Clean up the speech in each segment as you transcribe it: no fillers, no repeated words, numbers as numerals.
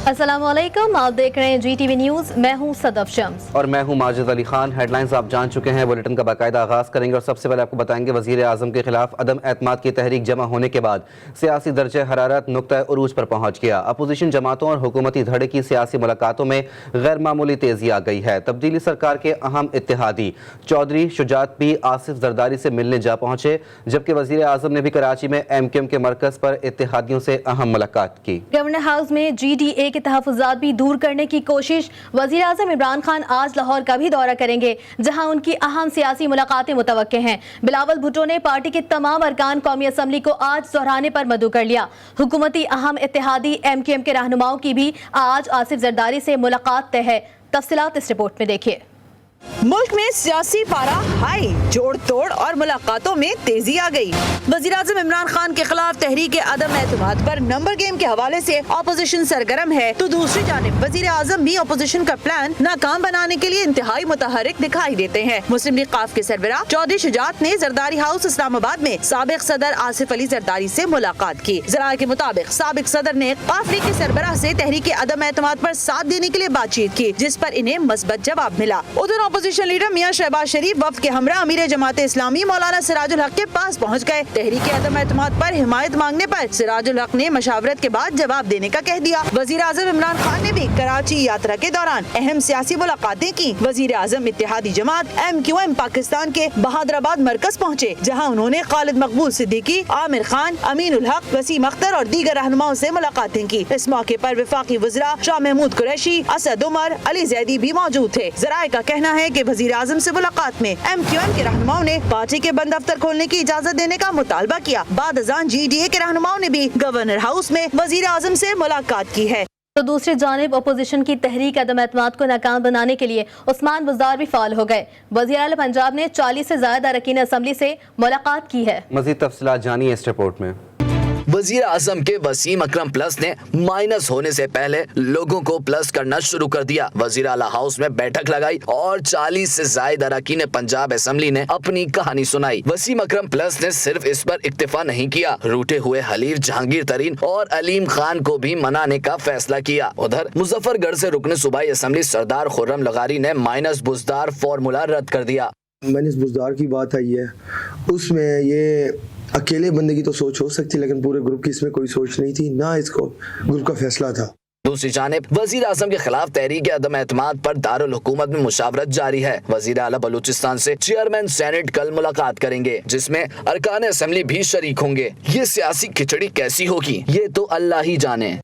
अस्सलाम वालेकुम, आप देख रहे हैं GTV न्यूज़। मैं हूं सदफ शम्स और मैं हूं माजिद अली खान। हेडलाइंस आप जान चुके हैं, बुलेटिन का बाकायदा आगाज़ करेंगे और सबसे पहले आपको बताएंगे वज़ीर आज़म के खिलाफ अदम एतमाद की तहरीक जमा होने के बाद सियासी दर्जे हरारत नुक्ता उरूज पर पहुंच गया। अपोजिशन जमातों और हुकूमती धड़े की सियासी मुलाकातों में गैर मामूली तेज़ी आ गई है। तब्दीली सरकार के अहम इत्तेहादी चौधरी शुजात भी आसिफ जरदारी से मिलने जा पहुंचे, जबकि वज़ीर आज़म ने भी कराची में MQM के मरकज़ पर इत्तेहादियों से अहम मुलाकात की। गवर्नर हाउस में GDA के तहफ़्फ़ुज़ात भी दूर करने की कोशिश। वज़ीर आज़म इमरान खान आज लाहौर का भी दौरा करेंगे, जहां उनकी अहम सियासी मुलाकातें मुतवक्के हैं। बिलावल भुट्टो ने पार्टी के तमाम अरकान कौमी असम्बली को आज दोहराने पर मदऊ कर लिया। हुकूमती अहम इत्तेहादी MQM के रहनुमाओं की भी आज आसिफ जरदारी से मुलाकात तय है। तफसीलात इस रिपोर्ट में देखिए। मुल्क में सियासी पारा हाई, जोड़ तोड़ और मुलाकातों में तेजी आ गई। वज़ीर आज़म इमरान खान के खिलाफ तहरीक अदम एतमाद पर नंबर गेम के हवाले से अपोजिशन सरगर्म है, तो दूसरी जानिब वज़ीर आज़म भी अपोजिशन का प्लान नाकाम बनाने के लिए इंतहाई मुतहरिक दिखाई देते हैं। मुस्लिम लीग काफ के सरबराह चौधरी शुजात ने जरदारी हाउस इस्लामाबाद में साबिक सदर आसिफ अली जरदारी से मुलाकात की। जराये के मुताबिक साबिक सदर ने काफ लीग के सरबराह से तहरीक अदम एतमाद पर साथ देने के लिए बातचीत की, जिस पर इन्हें मस्बत जवाब मिला। उधर अपोजिशन लीडर मियां शहबाज शरीफ वफ्द के हमरा अमीर जमात इस्लामी मौलाना सिराजुल हक के पास पहुंच गए। तहरीक अदम एतमाद पर हिमायत मांगने पर सिराजुल हक ने मशावरत के बाद जवाब देने का कह दिया। वजीर आजम इमरान खान ने भी कराची यात्रा के दौरान अहम सियासी मुलाकातें की। वजीर आजम इत्तेहादी जमात MQM पाकिस्तान के बहादुराबाद मरकज पहुँचे, जहाँ उन्होंने खालिद मकबूल सिद्दीकी, आमिर खान, अमीनुल हक, वसीम अख्तर और दीगर रहनुमाओं से मुलाकातें की। इस मौके पर वफाकी वज़रा शाह महमूद कुरैशी, असद उमर, अली जैदी भी मौजूद थे। जराये का कहना है कि वज़ीर आज़म से मुलाकात में MQM के रहनुमाओं ने पार्टी के बंद दफ्तर खोलने की इजाजत देने का मुतालबा किया। बाद अज़ान GDA के रहनुमाओं ने भी गवर्नर हाउस में वज़ीर आज़म से मुलाकात की है। तो दूसरी जानिब अपोजिशन की तहरीक अदम एतमाद को नाकाम बनाने के लिए उस्मान बुज़दार भी फाल हो गए। वज़ीर आला पंजाब ने 40 से ज्यादा अरकान असम्बली से मुलाकात की है। मज़ीद तफसीलात जानिए इस रिपोर्ट में। वजीर आजम के वसीम अकरम प्लस ने माइनस होने से पहले लोगों को प्लस करना शुरू कर दिया। वजीर आला हाउस में बैठक लगाई और 40 से ज्यादा अरकान पंजाब असम्बली ने अपनी कहानी सुनाई। वसीम अकरम प्लस ने सिर्फ इस पर इक्तिफा नहीं किया, रूठे हुए हलीफ जहांगीर तरीन और अलीम खान को भी मनाने का फैसला किया। उधर मुजफ्फरगढ़ से रुकन सूबाई असम्बली सरदार खुर्रम लगारी ने माइनस बुज़दार फॉर्मूला रद्द कर दिया। माइनस बुज़दार की बात आई है, उसमें ये अकेले बंदे की तो सोच हो सकती, लेकिन पूरे ग्रुप की इसमें कोई सोच नहीं थी, ना इसको ग्रुप का फैसला था। दूसरी जानिब वजीर आजम के खिलाफ तहरीक अदम एतमाद पर दारुल हुकूमत में मुशावरत जारी है। वजीर आला बलूचिस्तान से चेयरमैन सेनेट कल मुलाकात करेंगे, जिसमें अरकान असम्बली भी शरीक होंगे। ये सियासी खिचड़ी कैसी होगी, ये तो अल्लाह ही जाने।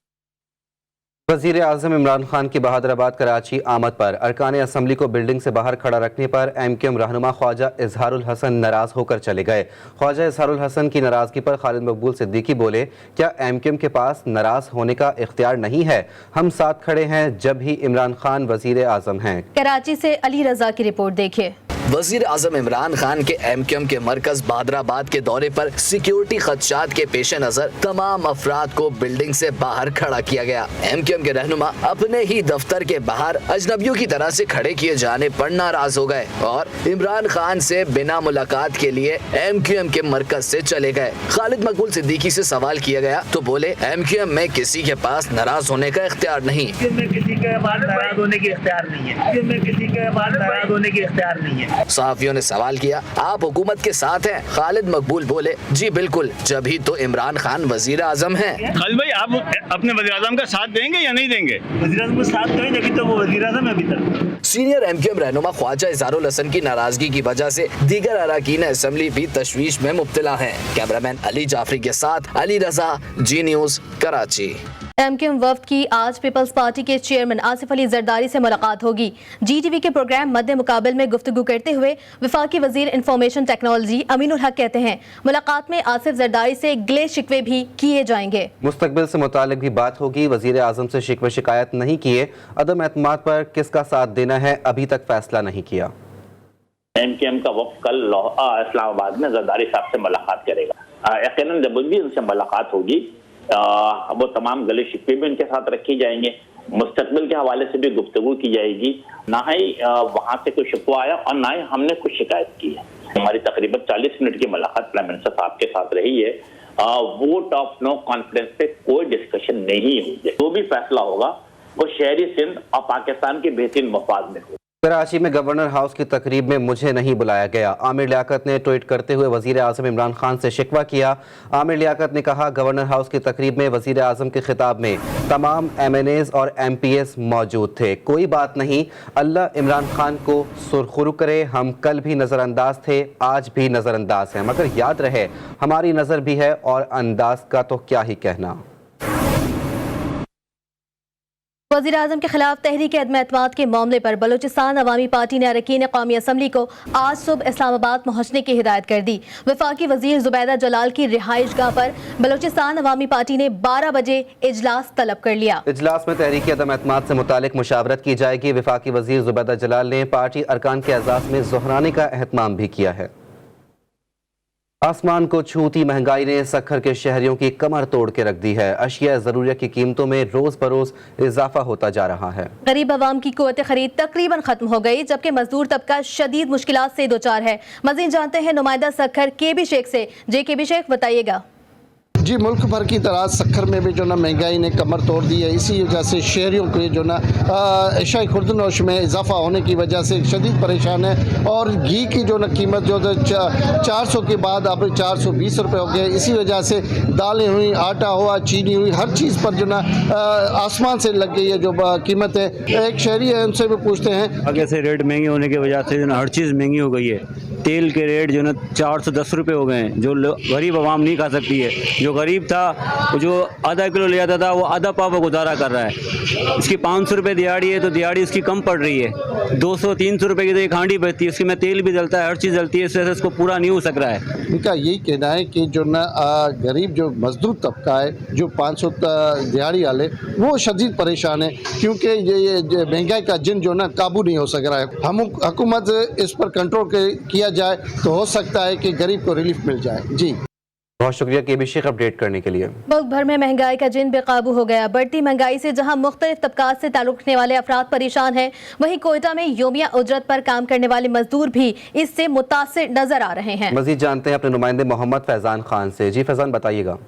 वज़ीर आज़म इमरान खान की बहादुराबाद कराची आमद पर अरकान असम्बली को बिल्डिंग से बाहर खड़ा रखने पर MQM रहनुमा ख्वाजा इजहारुल हसन नाराज होकर चले गए। ख्वाजा इजहारुल हसन की नाराजगी पर खालिद मकबूल सिद्दीकी बोले, क्या MQM के पास नाराज होने का इख्तियार नहीं है? हम साथ खड़े हैं जब भी इमरान खान वज़ीर आज़म हैं। कराची से अली रजा की रिपोर्ट देखिए। वजीर आजम इमरान खान के MQM के मरकज बहादुराबाद के दौरे पर सिक्योरिटी खदशात के पेश नजर तमाम अफराद को बिल्डिंग से बाहर खड़ा किया गया। MQM के रहनुमा अपने ही दफ्तर के बाहर अजनबियों की तरह से खड़े किए जाने पर नाराज हो गए और इमरान खान से बिना मुलाकात के लिए MQM के मरकज से चले गए। खालिद मकबूल सिद्दीकी से सवाल किया गया तो बोले, MQM में किसी के पास नाराज होने का इख्तियार नहीं। किसी के पास नाराज होने की इख्तियार नहीं है। किसी के पास नाराज होने की इख्तियार नहीं है। सहाफियों ने सवाल किया, आप हुकूमत के साथ हैं? खालिद मकबूल बोले, जी बिल्कुल, जब ही तो इमरान खान वजीर आजम हैं। खालिद भाई, आप अपने वजीर आजम का साथ देंगे या नहीं देंगे? वजीर आजम का साथ देंगे, अभी तो वो वजीर आजम है अभी तक। सीनियर MQM रहनुमा ख्वाजा इजहारुल हसन की नाराजगी की वजह से दीगर अरकान असम्बली भी तशवीश में मुब्तला हैं। कैमरामैन अली जाफरी के साथ अली रजा, G न्यूज़, कराची। MQM वफ्द की आज पीपल्स पार्टी के चेयरमैन आसिफ अली जरदारी से मुलाकात होगी। GTV के प्रोग्राम मद्दे मुकाबल में गुफ्तगू करते हुए वफाकी वजीर इंफॉर्मेशन टेक्नोलॉजी अमीनुल हक कहते हैं, मुलाकात में आसिफ जरदारी से गिले शिकवे भी किए जाएंगे। मुस्तकबिल से मुतालिक भी बात होगी। वजीर आजम से शिकवे शिकायत नहीं किए, अदम एतमाद पर किसका साथ देना है अभी तक फैसला नहीं किया। MQM का वफ्द कल इस्लामाबाद में जरदारी साहब से मुलाकात करेगा। यकीनन जब भी उनसे मुलाकात होगी वो तमाम गले शिकवे भी उनके साथ रखे जाएंगे, मुस्तकबिल के हवाले से भी गुफ्तगू की जाएगी। ना ही वहाँ से कोई शिकवा आया और ना ही हमने कुछ शिकायत की है। हमारी तकरीबन 40 मिनट की मुलाकात प्राइम मिनिस्टर साहब के साथ रही है। वोट ऑफ नो कॉन्फिडेंस पे कोई डिस्कशन नहीं हुई है। जो भी फैसला होगा वो शहरी सिंध और पाकिस्तान के बेहतरीन मफाद में हो। कराची में गवर्नर हाउस की तकरीब में मुझे नहीं बुलाया गया। आमिर लियाकत ने ट्वीट करते हुए वजीर आजम इमरान खान से शिकवा किया। आमिर लियाकत ने कहा, गवर्नर हाउस की तकरीब में वजीर आजम के खिताब में तमाम MNAs और MPs मौजूद थे। कोई बात नहीं, अल्लाह इमरान खान को सुरखरू करे। हम कल भी नज़रअंदाज थे, आज भी नज़रअंदाज हैं, मगर याद रहे हमारी नज़र भी है और अंदाज का तो क्या ही कहना। वज़ीर आज़म के खिलाफ तहरीक अदम एतमाद के मामले पर बलूचिस्तान अवामी पार्टी ने अरकान कौमी असम्बली को आज सुबह इस्लामाबाद पहुँचने की हिदायत कर दी। वफाकी वज़ीर ज़ुबैदा जलाल की रिहाइशगाह पर बलूचिस्तान अवामी पार्टी ने 12 बजे इजलास तलब कर लिया। इजलास में तहरीक अदम एतमाद से मुतालिक मुशावरत की जाएगी। वफाकी वज़ीर ज़ुबैदा जलाल ने पार्टी अरकान के एजाज़ में ज़ोहराने का एहतमाम भी किया है। आसमान को छूती महंगाई ने सक्खर के शहरियों की कमर तोड़ के रख दी है। अशिया ज़रूरिया की कीमतों में रोज बरोज इजाफा होता जा रहा है। गरीब आवाम की कुव्वत खरीद तकरीबन खत्म हो गई, जबकि मजदूर तबका शदीद मुश्किलात से दो चार है। मज़ीद जानते हैं नुमाइंदा सक्खर KB शेख से। KB शेख, बताइएगा। जी, मुल्क भर की तरह सक्खर में भी जो ना महंगाई ने कमर तोड़ दी है। इसी वजह से शहरियों के जो ना एशियाई खुर्दनोश में इजाफा होने की वजह से शदीद परेशान है। और घी की जो ना कीमत जो 400 के बाद अब 420 रुपये हो गए। इसी वजह से दालें हुई, आटा हुआ, चीनी हुई, हर चीज़ पर जो ना आसमान से लग गई है जो कीमत है। एक शहरी है, उनसे भी पूछते हैं। आगे से रेट महंगे होने की वजह से जो ना हर चीज़ महंगी हो गई है। तेल के रेट जो ना 410 रुपये हो गए हैं, जो गरीब आवाम नहीं खा सकती है। जो गरीब था वो जो आधा किलो ले आता था वो आधा पाव गुजारा कर रहा है। इसकी 500 रुपये दिहाड़ी है तो दिहाड़ी इसकी कम पड़ रही है। 200-300 रुपये की तो एक हांडी बचती है, उसकी में तेल भी जलता है, हर चीज़ जलती है, इस वजह से इसको पूरा नहीं हो सक रहा है। इनका यही कहना है कि जो ना गरीब जो मजदूर तबका है, जो 500 दिहाड़ी वाले, वो शदीद परेशान है क्योंकि ये महंगाई का जिन जो ना काबू नहीं हो सक रहा है। हम हुकूमत इस पर कंट्रोल किया जाए तो हो सकता है कि गरीब को रिलीफ मिल जाए। जी, बहुत शुक्रिया KB शेख अपडेट करने के लिए। मुल्क भर में महंगाई का जिन बेकाबू हो गया। बढ़ती महंगाई से जहां मुख्तलिफ तबकात से ताल्लुक़ रखने वाले अफराद परेशान हैं, वहीं कोयटा में योमिया उजरत पर काम करने वाले मजदूर भी इससे मुतासिर नजर आ रहे हैं। मजीद जानते हैं अपने नुमाइंदे मोहम्मद फैजान खान से। जी फैजान, बताइएगा।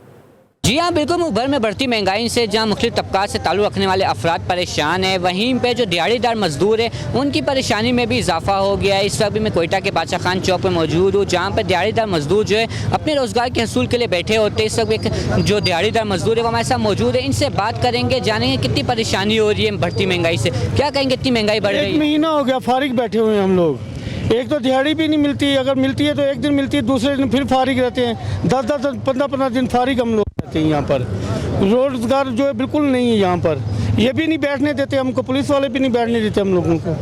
जी हाँ, बिल्कुल। मुल्क भर में बढ़ती महंगाई से जहाँ मुख्तलिफ तबकात से ताल्लुक़ रखने वाले अफराद परेशान हैं, वहीं पे जो दिहाड़ीदार मजदूर है उनकी परेशानी में भी इजाफा हो गया है। इस वक्त भी मैं कोयटा के बादशाह खान चौक पर मौजूद हूँ, जहाँ पर दिहाड़ीदार मजदूर जो है अपने रोज़गार के हसूल के लिए बैठे होते हैं। इस वक्त एक जो दिहाड़ीदार मजदूर है वो हमारे साथ मौजूद है, इनसे बात करेंगे, जानेंगे कितनी परेशानी हो रही है बढ़ती महंगाई से। क्या कहेंगे, इतनी महंगाई बढ़ गई? 1 महीना हो गया फारिग बैठे हुए हैं हम लोग। एक तो दिहाड़ी भी नहीं मिलती, अगर मिलती है तो एक दिन मिलती है, दूसरे दिन फिर फारिग रहते हैं। 10-10 15-15 दिन फारिग हम लोग रहते हैं। यहाँ पर रोजगार जो है बिल्कुल नहीं है। यहाँ पर ये भी नहीं बैठने देते हमको, पुलिस वाले भी नहीं बैठने देते हम लोगों को।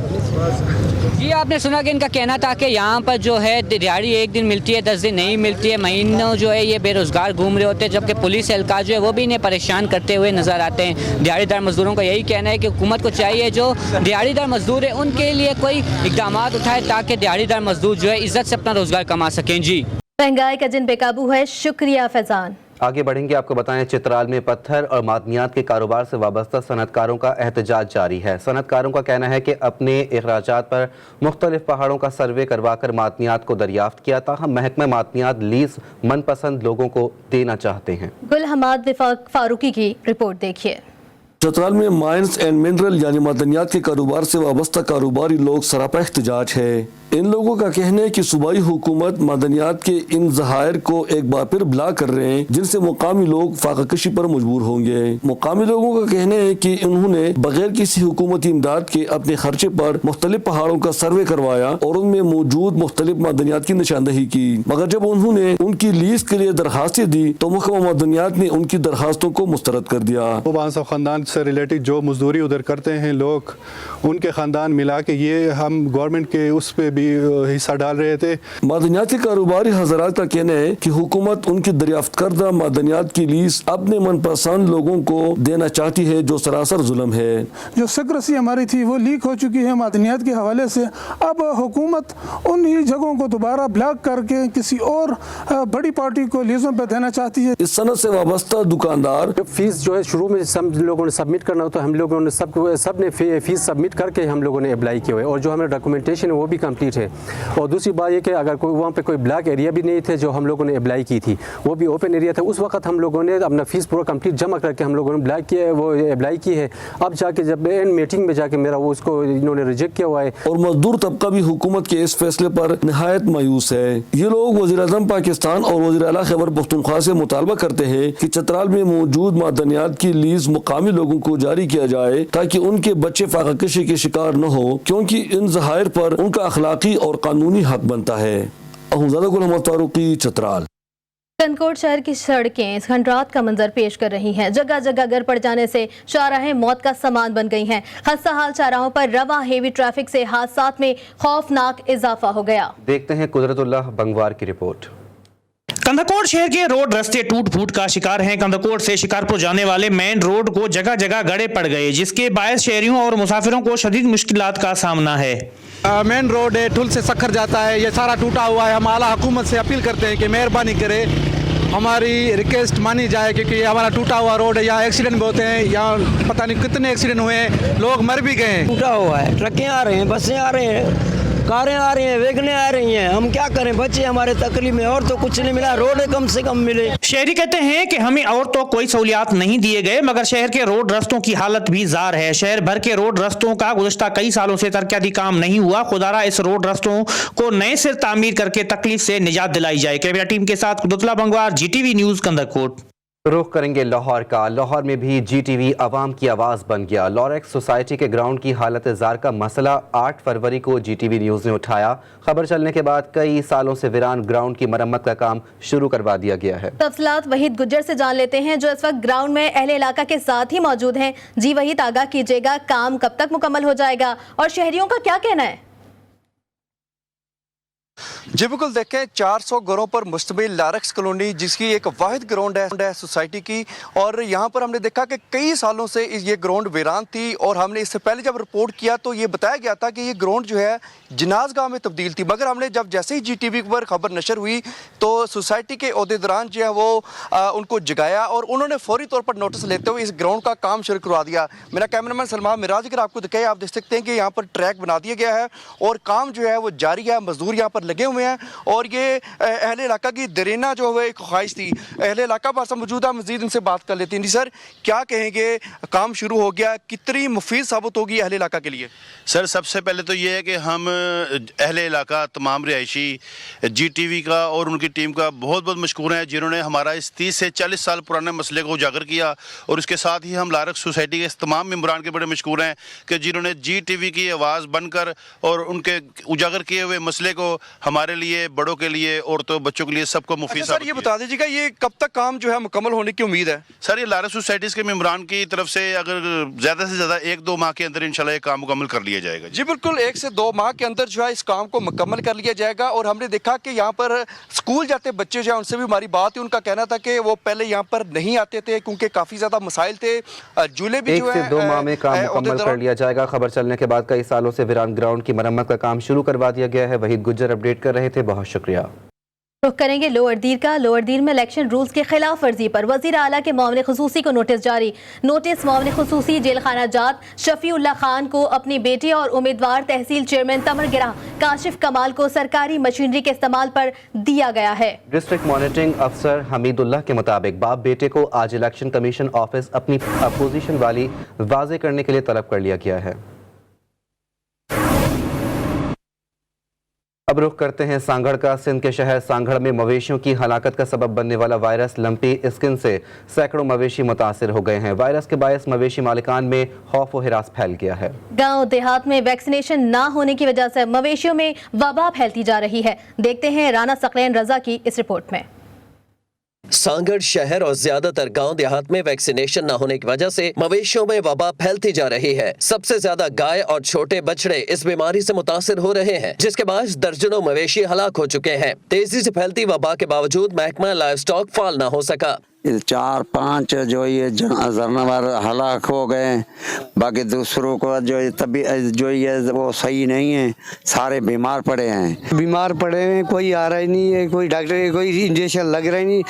जी, आपने सुना कि इनका कहना था कि यहाँ पर जो है दिहाड़ी एक दिन मिलती है, 10 दिन नहीं मिलती है। महीनों जो है ये बेरोजगार घूम रहे होते हैं, जबकि पुलिस एहलकार जो है वो भी इन्हें परेशान करते हुए नजर आते हैं। दिहाड़ीदार मजदूरों का यही कहना है कि हुकूमत को चाहिए जो दिहाड़ीदार मजदूर है उनके लिए कोई इकदाम उठाए ताकि दिहाड़ीदार मजदूर जो है इज्जत से अपना रोजगार कमा सकें। जी, महंगाई का जिन बेकाबू है। शुक्रिया फैजान। आगे बढ़ेंगे, आपको बताएं चित्राल में पत्थर और मादनियात के कारोबार से वाबस्ता सनतकारों का एहतजाज जारी है। सनतकारों का कहना है कि अपने अखराजात पर मुख्तलिफ पहाड़ों का सर्वे करवा कर मादनियात को दरियाफ्त किया, ताहम महकमा मादनियात लीज मनपसंद लोगों को देना चाहते हैं। गुल हमाद फारूकी की रिपोर्ट देखिए। चित्राल में माइंस एंड मिनरल यानी मादनियात के कारोबार से वाबस्ता कारोबारी लोग सरापा एहतजाज है। इन लोगों का कहना है कि सूबाई हुकूमत मादनियात के इन ज़हायर को एक बार फिर ब्ला कर रहे हैं, जिनसे मुकामी लोग फाकाकशी पर मजबूर होंगे। मुकामी लोगों का कहना है कि उन्होंने बगैर किसी हुकूमती इमदाद के अपने खर्चे पर मुख्तलिफ पहाड़ों का सर्वे करवाया और उनमें मौजूद मुख्तलिफ मादनियात की निशानदही की, मगर जब उन्होंने उनकी लीज के लिए दरखास्तें दी तो महकमा मादनियात ने उनकी दरखास्तों को मुस्तरद कर दिया। खानदान से रिलेटेड जो मजदूरी उधर करते हैं लोग, उनके खानदान मिला के ये हम गवर्नमेंट के उस पे भी हिस्सा डाल रहे थे। मादनियात के कारोबारी हजरात का कहना है कि हुकूमत उनकी दरियाफ्त करदा मादनियात की लीज अपने मनपसंद लोगों को देना चाहती है, जो सरासर जुल्म है। जो सिक्रेसी हमारी थी वो लीक हो चुकी है मादनियात के हवाले से। अब हुकूमत उन ही जगहों को दोबारा ब्लॉक करके किसी और बड़ी पार्टी को लीजों पर देना चाहती है। इस सनत से वाबस्ता दुकानदार फीस जो है शुरू में सब लोगों ने सबमिट करना हो तो हम लोगों ने सब ने फीस सबमिट करके हम लोगों ने अप्लाई किया है और जो हमारा डॉक्यूमेंटेशन है वो भी कंप्लीट है। और दूसरी बात ये कि अगर कोई वहाँ पे कोई ब्लैक एरिया भी नहीं थे जो हम लोगों ने अप्लाई की थी, वो भी ओपन एरिया था, उस वक्त हम लोगों ने अपना फ़ीस पूरा कंप्लीट जमा करके हम लोगों ने ब्लैक किया है, वो अप्लाई की है। अब जाके जब एंड मीटिंग में जाके मेरा वो उसको इन्होंने रिजेक्ट किया हुआ है। और मजदूर तबका भी हुकूमत के इस फैसले पर नहायत मायूस है। ये लोग वज़ीर-ए-आज़म पाकिस्तान और वज़ीर आला खैबर पख्तूनख्वा से मुतालबा करते हैं कि चतराल में मौजूद मादनियात की लीज मुकामी लोगों को जारी किया जाए ताकि उनके बच्चे फाकाकशी के शिकार न हो, क्योंकि इन ज़हायर पर उनका अखलाकी और कानूनी हक बनता है। अहमद गुल मोहम्मद फारूकी, चतराल। कनकोट शहर की सड़कें खंडरात का मंजर पेश कर रही हैं। जगह जगह गर पड़ जाने से शाहराहें मौत का सामान बन गई हैं। खस्ता हाल शाहराहों पर रवा हेवी ट्रैफिक से हादसात में खौफनाक इजाफा हो गया। देखते हैं कुदरतुल्लाह बंगवार की रिपोर्ट। कंदकोट शहर के रोड रास्ते टूट फूट का शिकार हैं। कंदकोट से शिकारपुर जाने वाले मेन रोड को जगह जगह गड़े पड़ गए, जिसके बायस शहरियों और मुसाफिरों को शदीद मुश्किलात का सामना है। मेन रोड है, ठुल से सखर जाता है, ये सारा टूटा हुआ है। हम आला हुकूमत से अपील करते हैं कि मेहरबानी करे, हमारी रिक्वेस्ट मानी जाए, क्योंकि ये हमारा टूटा हुआ रोड है। यहाँ एक्सीडेंट भी होते हैं, यहाँ पता नहीं कितने एक्सीडेंट हुए हैं, लोग मर भी गए हैं। टूटा हुआ है, ट्रकें आ रहे हैं, बसें आ रहे हैं, कारें आ रही हैं, वैगनें आ रही हैं। हम क्या करें, बच्चे हमारे तकलीफ में, और तो कुछ नहीं मिला, रोड कम से कम मिले। शहरी कहते हैं कि हमें और तो कोई सहूलियात नहीं दिए गए, मगर शहर के रोड रास्तों की हालत भी जार है। शहर भर के रोड रास्तों का गुज़श्ता कई सालों से तरक्याती काम नहीं हुआ। खुदारा इस रोड रास्तों को नए से तामीर करके तकलीफ से निजात दिलाई जाए। कैमरा टीम के साथ कुदरतुल्लाह बंगवार, GTV न्यूज़, कंदकोट। रुख करेंगे लाहौर का। लाहौर में भी GTV अवाम की आवाज़ बन गया। लॉरेक्स सोसाइटी के ग्राउंड की हालत जार का मसला 8 फरवरी को GTV न्यूज़ ने उठाया। खबर चलने के बाद कई सालों से वीरान ग्राउंड की मरम्मत का काम शुरू करवा दिया गया है। तफसीलात वहीद गुज्जर से जान लेते हैं, जो इस वक्त ग्राउंड में अहले इलाका के साथ ही मौजूद हैं। जी वहीद, आगाह कीजिएगा, काम कब तक मुकम्मल हो जाएगा और शहरियों का क्या कहना है? जी बिल्कुल, देखें 400 घरों पर मुश्तमिल लारेक्स कॉलोनी, जिसकी एक वाहिद ग्राउंड है सोसाइटी की, और यहाँ पर हमने देखा कि कई सालों से ये ग्राउंड वीरान थी। और हमने इससे पहले जब रिपोर्ट किया तो ये बताया गया था कि ये ग्राउंड जो है जनाजगाह में तब्दील थी, मगर हमने जैसे ही GTV पर खबर नशर हुई तो सोसाइटी के ओहदेदारान जो है वो उनको जगाया और उन्होंने फौरी तौर पर नोटिस लेते हुए इस ग्राउंड का काम शुरू करवा दिया। मेरा कैमरामैन सलमान मिराज अगर आपको दिखाए, आप देख सकते हैं कि यहाँ पर ट्रैक बना दिया गया है और काम जो है वो जारी है। मजदूर यहाँ पर लगे हुए हैं और ये अहले इलाका की दरीना जो है एक ख्वाहिश थी। अहले इलाका पास मौजूदा मजीद इनसे बात कर लेते हैं। जी सर, क्या कहेंगे, काम शुरू हो गया, कितनी मुफीद साबित होगी अहले इलाका के लिए? सर, सबसे पहले तो ये है कि हम अहले इलाका तमाम रिहायशी GTV का और उनकी टीम का बहुत बहुत मशकूर हैं, जिन्होंने हमारा इस 30 से 40 साल पुराने मसले को उजागर किया। और उसके साथ ही हम लारेक्स सोसाइटी के तमाम मेम्बरान के बड़े मशकूर हैं कि जिन्होंने GTV की आवाज़ बनकर और उनके उजागर किए हुए मसले को हमारे लिए, बड़ों के लिए, औरतों बच्चों के लिए, सबको मुफीद। सर, ये बता दीजिएगा, ये कब तक काम जो है मुकम्मल होने की उम्मीद है? सर, ये लारेक्स सोसाइटीज़ के मेम्बरान की तरफ से अगर ज़्यादा से ज़्यादा 1-2 माह के अंदर इंशाल्लाह ये काम मुकम्मल कर लिया जाएगा। जी बिल्कुल, 1 से 2 माह के अंदर जो है इस काम को मुकम्मल कर लिया जाएगा। और हमने देखा कि यहाँ पर स्कूल जाते बच्चे जो है उनसे भी हमारी बात हुई, उनका कहना था कि वो पहले यहाँ पर नहीं आते थे क्योंकि काफ़ी ज़्यादा मसाइल थे। झूले भी 1 से 2 माह में काम मुकम्मल कर लिया जाएगा। खबर चलने के बाद कई सालों से वीरान ग्राउंड की मरम्मत का काम शुरू करवा दिया गया है। वहीद गुज्जर अपडेट कर रहे थे, बहुत शुक्रिया। रुख करेंगे लोअर दीर का। लोअर दीर में इलेक्शन रूल्स की खिलाफ वर्जी पर वजीर आला के मामले खुसूसी को नोटिस जारी। नोटिस मामले खुसूसी जेल खाना जात शफीउल्लाह खान को, अपनी बेटी और उम्मीदवार तहसील चेयरमैन तमरगिरा काशिफ कमाल को सरकारी मशीनरी के इस्तेमाल पर दिया गया है। डिस्ट्रिक्ट मॉनिटरिंग अफसर हमीदुल्लाह के मुताबिक बाप बेटे को आज इलेक्शन कमीशन ऑफिस अपनी अपोजिशन वाली वाजे करने के लिए तलब कर लिया गया है। अब रुख करते हैं सांगड़ का। सिंध के शहर सांगड़ में मवेशियों की हलाकत का सबब बनने वाला वायरस लंपी स्किन से सैकड़ों मवेशी मुतासिर हो गए हैं। वायरस के बायस मवेशी मालिकान में खौफ व हिरास फैल गया है। गांव देहात में वैक्सीनेशन ना होने की वजह से मवेशियों में वबा फैलती जा रही है। देखते हैं राना सकलैन रजा की इस रिपोर्ट में। सांगड़ शहर और ज्यादातर गांव देहात में वैक्सीनेशन न होने की वजह से मवेशियों में वबा फैलती जा रही है। सबसे ज्यादा गाय और छोटे बछड़े इस बीमारी से मुतासिर हो रहे हैं, जिसके बाद दर्जनों मवेशी हलाक हो चुके हैं। तेजी से फैलती वबा के बावजूद महकमा लाइव स्टॉक फाल न हो सका। 4-5 जो ये जानवर हलाक हो गए, बाकी दूसरों को जो तभी जो ये वो सही नहीं है, सारे बीमार पड़े हैं। बीमार पड़े हैं, कोई आ रहा ही नहीं है, कोई डॉक्टर कोई इंजेक्शन लग रहा ही नहीं,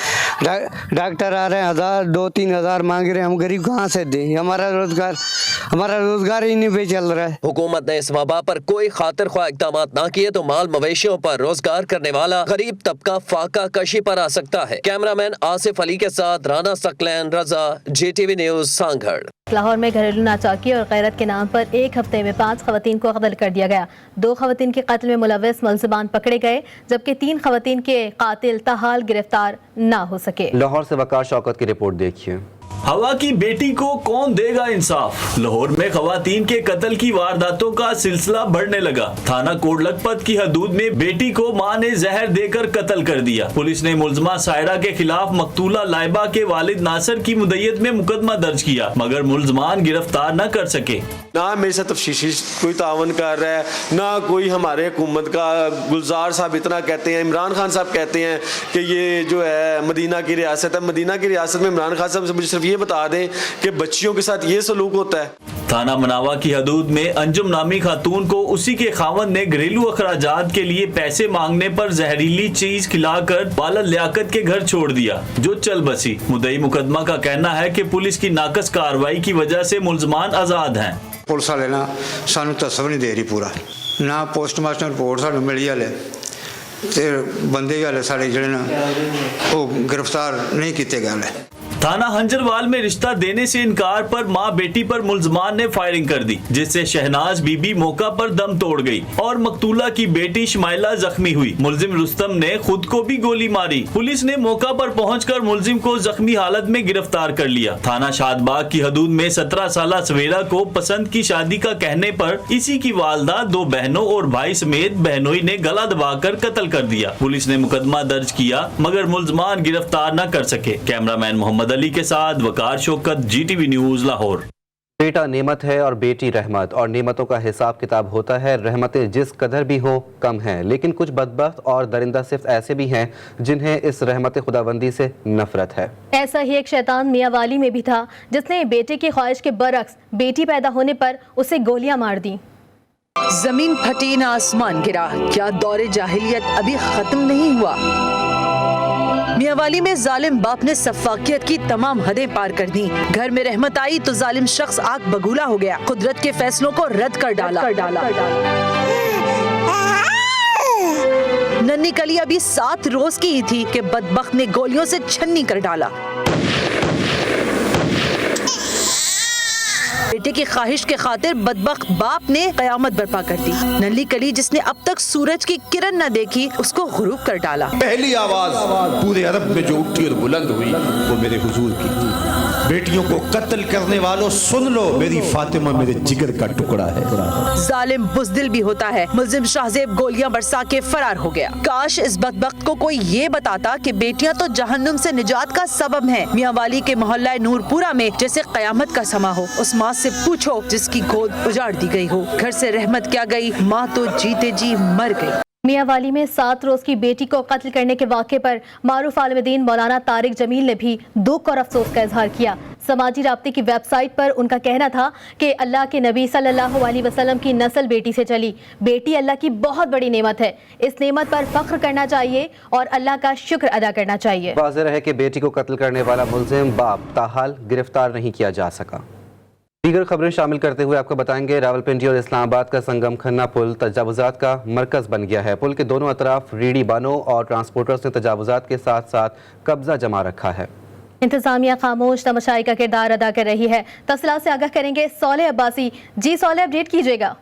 डॉक्टर आ रहे हैं 1000-2-3 हज़ार मांग रहे हैं, हम गरीब कहाँ से दें? हमारा रोजगार ही नहीं पे चल रहा है। हुकूमत ने इस वबा पर कोई खातिर ख्वाह इक़दाम ना किए तो माल मवेशियों पर रोजगार करने वाला गरीब तबका फाका कशी पर आ सकता है। कैमरामैन आसिफ अली के साथ राना सकलैन, रजा, GTV न्यूज, सांगड़। लाहौर में घरेलू नाचाकी और गैरत के नाम पर एक हफ्ते में 5 खवातीन को कत्ल कर दिया गया। 2 खवातीन के कत्ल में मुलव्वस मुलज़िमान पकड़े गए, जबकि 3 खवातीन के कातिल ताहाल गिरफ्तार ना हो सके। लाहौर से वकार शौकत की रिपोर्ट देखिए। हवा की बेटी को कौन देगा इंसाफ? लाहौर में खवातीन के कत्ल की वारदातों का सिलसिला बढ़ने लगा। थाना कोट लखपत की हदूद में बेटी को मां ने जहर देकर कत्ल कर दिया। पुलिस ने मुलजमा सायरा के खिलाफ मकतूला लाइबा के वालिद नासिर की मुद्दत में मुकदमा दर्ज किया, मगर मुलजमान गिरफ्तार न कर सके। ना मेरे साथ तफ्तीशी कोई तावन कर रहा है, ना कोई हमारे हुकूमत का। गुलजार साहब इतना कहते हैं, इमरान खान साहब कहते हैं कि ये जो है मदीना की रियासत है। मदीना की रियासत में इमरान खान साहब मुझे सिर्फ ये बता दें कि बच्चियों के साथ ये सलूक होता है। थाना मनावा की हदूद में अंजुम नामी खातून को उसी के खावंद ने घरेलू अखराजात के लिए पैसे मांगने पर जहरीली चीज खिलाकर वालिद लियाकत के घर छोड़ दिया, जो चल बसी। मुद्दई मुकदमा का कहना है कि पुलिस की नाकस कार्रवाई की वजह से मुलजमान आजाद हैं। पुलिस वाले ना सानू तस्वर नहीं दे रही, पूरा ना पोस्टमास्टर रिपोर्ट सानू मिली हाले ते बंदे हाले सारे जिहड़े ना वो गिरफ्तार नहीं किए गए। थाना हंजरवाल में रिश्ता देने से इनकार पर मां बेटी पर मुलजमान ने फायरिंग कर दी, जिससे शहनाज बीबी मौका पर दम तोड़ गई और मकतूला की बेटी शमाइला जख्मी हुई। मुलजिम रुस्तम ने खुद को भी गोली मारी। पुलिस ने मौका पर पहुंचकर मुलजिम को जख्मी हालत में गिरफ्तार कर लिया। थाना शादबाग की हदूद में 17 साला सवेरा को पसंद की शादी का कहने पर इसी की वालदा 2 बहनों और भाई समेत बहनोई ने गला दबाकर कत्ल कर दिया। पुलिस ने मुकदमा दर्ज किया, मगर मुलजमान गिरफ्तार न कर सके। कैमरामैन मोहम्मद अली के साथ वकार शौकत, GTV न्यूज, लाहौर। बेटा नेमत है और बेटी रहमत, और नेमतों का हिसाब किताब होता है। रहमतें जिस कदर भी हो कम हैं, लेकिन कुछ बदबख्त और दरिंदा सिर्फ ऐसे भी हैं जिन्हें इस रहमत खुदाबंदी से नफरत है। ऐसा ही एक शैतान मियां वाली में भी था, जिसने बेटे की ख्वाहिश के बरक्स बेटी पैदा होने पर उसे गोलियां मार दी। जमीन फटी ना आसमान गिरा, क्या दौरे जाहिलियत अभी खत्म नहीं हुआ? मियांवाली में जालिम बाप ने सफाकियत की तमाम हदें पार कर दी। घर में रहमत आई तो जालिम शख्स आग बगूला हो गया, कुदरत के फैसलों को रद्द कर डाला। नन्ही कली अभी 7 रोज की ही थी कि बदबख्त ने गोलियों से छन्नी कर डाला। बेटे की ख्वाहिश के खातिर बदबख्त बाप ने कयामत बर्पा कर दी। नन्ही कली जिसने अब तक सूरज की किरण न देखी, उसको गुरूब कर डाला। पहली आवाज पूरे अरब में जो उठी और बुलंद हुई वो मेरे हुजूर की थी। बेटियों को कत्ल करने वालों सुन लो, मेरी फातिमा मेरे जिगर का टुकड़ा है। जालिम बुज़दिल भी होता है। मुलजिम शाहजेब गोलियां बरसा के फरार हो गया। काश इस बदबख्त को कोई ये बताता कि बेटियां तो जहन्नुम से निजात का सबब हैं। मियांवाली के मोहल्ला नूरपुरा में जैसे कयामत का समा हो, उस माँ से पूछो जिसकी गोद उजाड़ दी गई हो। घर से रहमत क्या गई, माँ तो जीते जी मर गई। मियांवाली में 7 रोज की बेटी को कत्ल करने के वाक़े पर मारूफ आलिम मौलाना तारिक जमील ने भी दुख और अफसोस का इजहार किया। समाजी राब्ते की वेबसाइट पर उनका कहना था कि अल्लाह के नबी सल्लल्लाहु अलैहि वसल्लम की नस्ल बेटी से चली। बेटी अल्लाह की बहुत बड़ी नेमत है, इस नेमत पर फख्र करना चाहिए और अल्लाह का शुक्र अदा करना चाहिए। वाज़ेह है कि बेटी को कत्ल करने वाला मुलजिम बाप ताहाल गिरफ्तार नहीं किया जा सका। दीगर खबरें शामिल करते हुए आपको बताएंगे, रावलपिंडी और इस्लामाबाद का संगम खन्ना पुल तजावुजात का मरकज बन गया है। पुल के दोनों अतराफ रीढ़ी बानों और ट्रांसपोर्टर्स ने तजावुजात के साथ साथ कब्जा जमा रखा है। इंतजामिया खामोश तमाशाई का किरदार अदा कर रही है। तफसीलात से आगाह करेंगे सौले अब्बासी। जी सौले, अपडेट कीजिएगा।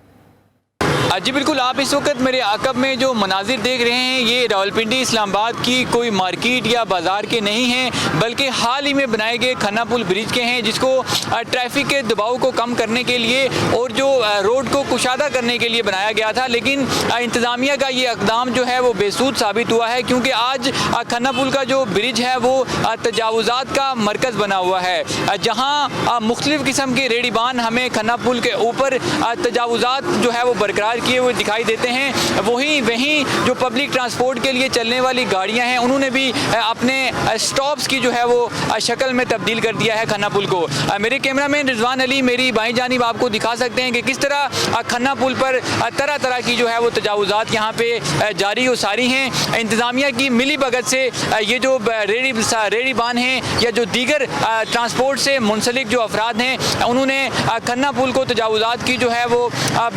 जी बिल्कुल, आप इस वक्त मेरे आकब में जो मनाजिर देख रहे हैं ये रावलपिंडी इस्लामाबाद की कोई मार्केट या बाज़ार के नहीं हैं, बल्कि हाल ही में बनाए गए खन्ना पुल ब्रिज के हैं, जिसको ट्रैफिक के दबाव को कम करने के लिए और जो रोड को कुशादा करने के लिए बनाया गया था। लेकिन इंतज़ामिया का ये इक़दाम जो है वो बेसूद साबित हुआ है, क्योंकि आज खन्ना पुल का जो ब्रिज है वो तजावुजात का मरकज़ बना हुआ है, जहाँ मुख्तलिफ़ किस्म के रेड़ीबान हमें खन्ना पुल के ऊपर तजावुजात जो है वो बरकरार किए हुए दिखाई देते हैं। वहीं जो पब्लिक ट्रांसपोर्ट के लिए चलने वाली गाड़ियाँ हैं उन्होंने भी अपने स्टॉप्स की जो है वो शक्ल में तब्दील कर दिया है खन्ना पुल को। मेरे कैमरामैन रिजवान अली मेरी बाईं जानिब आपको दिखा सकते हैं कि किस तरह खन्ना पुल पर तरह तरह की जो है वो तजावुज़ात यहाँ पे जारी और सारी हैं। इंतज़ामिया की मिली भगत से ये जो रेड़ी बान हैं या जो दीगर ट्रांसपोर्ट से मुंसलिक जो अफराद हैं उन्होंने खन्ना पुल को तजावुज़ात की जो है वो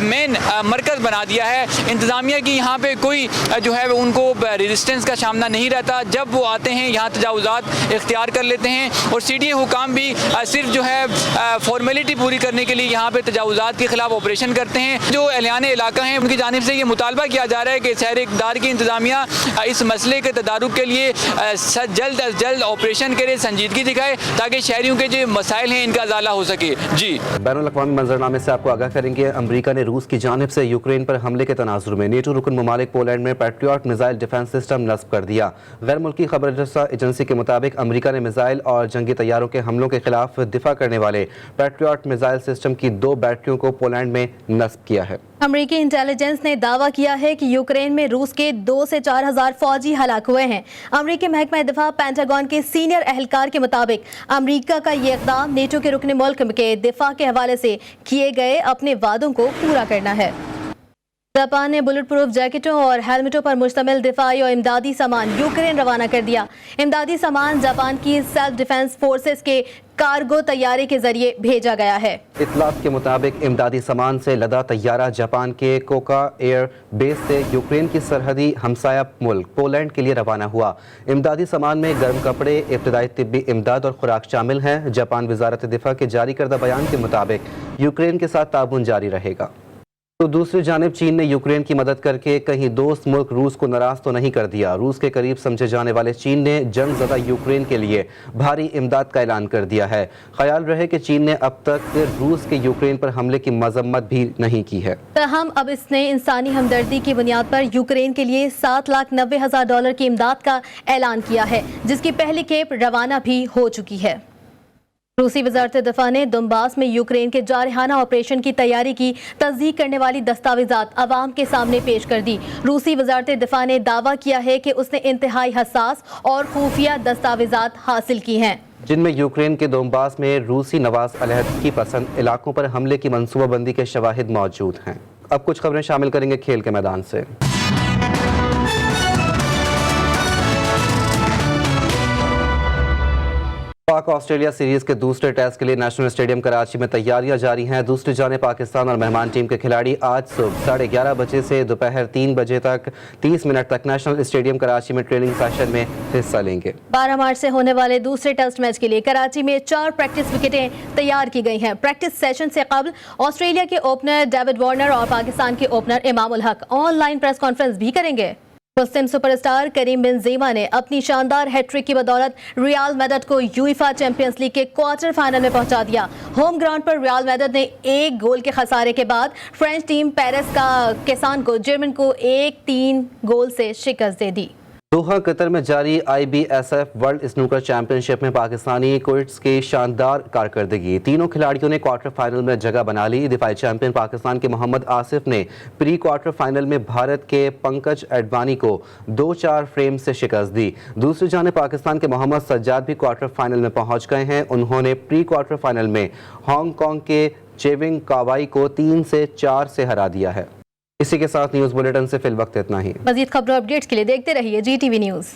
मेन मरकज़ बना दिया है। इंतज़ामिया की यहाँ पे कोई जो है उनको रेजिस्टेंस का सामना नहीं रहता। जब वो आते हैं यहाँ तजावुज़ात इख्तियार कर लेते हैं और CDA हुकाम भी सिर्फ जो है फॉर्मेलिटी पूरी करने के लिए यहाँ पे तजावुज़ात के खिलाफ ऑपरेशन करते हैं। जो एहलियान इलाका हैं उनकी जानिब से ये मुतालबा किया जा रहा है कि शहर इक़्तिदार की इंतज़ामिया इस मसले के तदारुक के लिए जल्द अज जल्द ऑपरेशन करे, संजीदगी दिखाए ताकि शहरियों के जो मसाइल हैं इनका अज़ाला हो सके। जी बैनुल-अक़वामी मंजरनामे से आपको आगाह करेंगे। अमरीका ने रूस की जानिब से यूक्रेन पर हमले के तनाजुर में नेटो रुकन ममालिक पोलैंड में पैट्रियट मिसाइल डिफेंस सिस्टम नस्ब कर दिया। गैर मुल्की खबर रसा एजेंसी के मुताबिक अमरीका ने मिसाइल और जंगी तैयारों के हमलों के खिलाफ दिफा करने वाले पैट्रियट मिसाइल सिस्टम की 2 बैटरियों को पोलैंड में नस्ब किया है। अमरीकी इंटेलिजेंस ने दावा किया है कि यूक्रेन में रूस के 2 से 4 हजार फौजी हलाक हुए हैं। अमरीकी महकमा दिफा पेंटागन के सीनियर एहलकार के मुताबिक अमरीका का ये इक़दाम नेटो के रुकन मुल्क के दिफा के हवाले से किए गए अपने वादों को पूरा करना है। जापान ने बुलेट प्रूफ जैकेटों और हेलमेटों पर मुश्तमिल दिफाई और इमदादी सामान यूक्रेन रवाना कर दिया। इमदादी सामान जापान की सेल्फ डिफेंस फोर्सेस के कार्गो तैयारे के जरिए भेजा गया है। इतलात के मुताबिक इमदादी सामान से लदा तैयारा जापान के कोका एयर बेस से यूक्रेन की सरहदी हमसाया मुल्क पोलैंड के लिए रवाना हुआ। इमदादी सामान में गर्म कपड़े, इब्तदाई तिब्बी इमदाद और खुराक शामिल हैं। जापान वजारत दिफा के जारी करदा बयान के मुताबिक यूक्रेन के साथ ताउन जारी रहेगा। तो दूसरी जानिब चीन ने यूक्रेन की मदद करके कहीं दोस्त मुल्क रूस को नाराज तो नहीं कर दिया। रूस के करीब समझे जाने वाले चीन ने जंग ज़दा यूक्रेन के लिए भारी इमदाद का ऐलान कर दिया है। ख्याल रहे कि चीन ने अब तक रूस के यूक्रेन पर हमले की मजम्मत भी नहीं की है। ताहम अब इसने इंसानी हमदर्दी की बुनियाद पर यूक्रेन के लिए $7,90,000 की इमदाद का ऐलान किया है, जिसकी पहली खेप रवाना भी हो चुकी है। रूसी वजारत दिफा ने दोनबास में यूक्रेन के जारहाना ऑपरेशन की तैयारी की तस्दीक करने वाली दस्तावेजात अवाम के सामने पेश कर दी। रूसी वजारत दिफा ने दावा किया है कि उसने इंतहाई हसास और खुफिया दस्तावेजात हासिल की हैं, जिनमें यूक्रेन के दोनबास में रूसी नवाज अलहदगी पसंद इलाकों पर हमले की मनसूबाबंदी के शवाहिद मौजूद हैं। अब कुछ खबरें शामिल करेंगे खेल के मैदान से। पाक ऑस्ट्रेलिया सीरीज के दूसरे टेस्ट के लिए नेशनल स्टेडियम कराची में तैयारियां जारी हैं। दूसरी जानिब पाकिस्तान और मेहमान टीम के खिलाड़ी आज सुबह 11:30 बजे से दोपहर 3 बजे तक 30 मिनट तक नेशनल स्टेडियम कराची में ट्रेनिंग सेशन में हिस्सा लेंगे। 12 मार्च से होने वाले दूसरे टेस्ट मैच के लिए कराची में 4 प्रैक्टिस विकेटें तैयार की गई हैं। प्रैक्टिस सेशन से कबल ऑस्ट्रेलिया के ओपनर डेविड वार्नर और पाकिस्तान के opener Imam ul Haq online press conference भी करेंगे। मुस्लिम सुपरस्टार करीम बेंजेमा ने अपनी शानदार हैट्रिक की बदौलत रियल मैड्रिड को यूएफा चैंपियंस लीग के क्वार्टर फाइनल में पहुंचा दिया। होम ग्राउंड पर रियल मैड्रिड ने 1 गोल के खसारे के बाद फ्रेंच टीम पेरिस का केसान को जर्मन को 1-3 गोल से शिकस्त दे दी। दोहा कतर में जारी IBSF वर्ल्ड स्नूकर चैंपियनशिप में पाकिस्तानी कोर्ट्स की शानदार कारकर्दगी। तीनों खिलाड़ियों ने क्वार्टर फाइनल में जगह बना ली। दिफाई चैंपियन पाकिस्तान के मोहम्मद आसिफ ने प्री क्वार्टर फाइनल में भारत के पंकज एडवानी को 2-4 फ्रेम से शिकस्त दी। दूसरी जानिब पाकिस्तान के मोहम्मद सज्जाद भी क्वार्टर फाइनल में पहुंच गए हैं। उन्होंने प्री क्वार्टर फाइनल में हांगकांग के चेविंग कावाई को 3 से 4 से हरा दिया है। इसी के साथ न्यूज़ बुलेटिन से फिल वक्त इतना ही। मज़ीद खबरों अपडेट्स के लिए देखते रहिए GTV न्यूज़।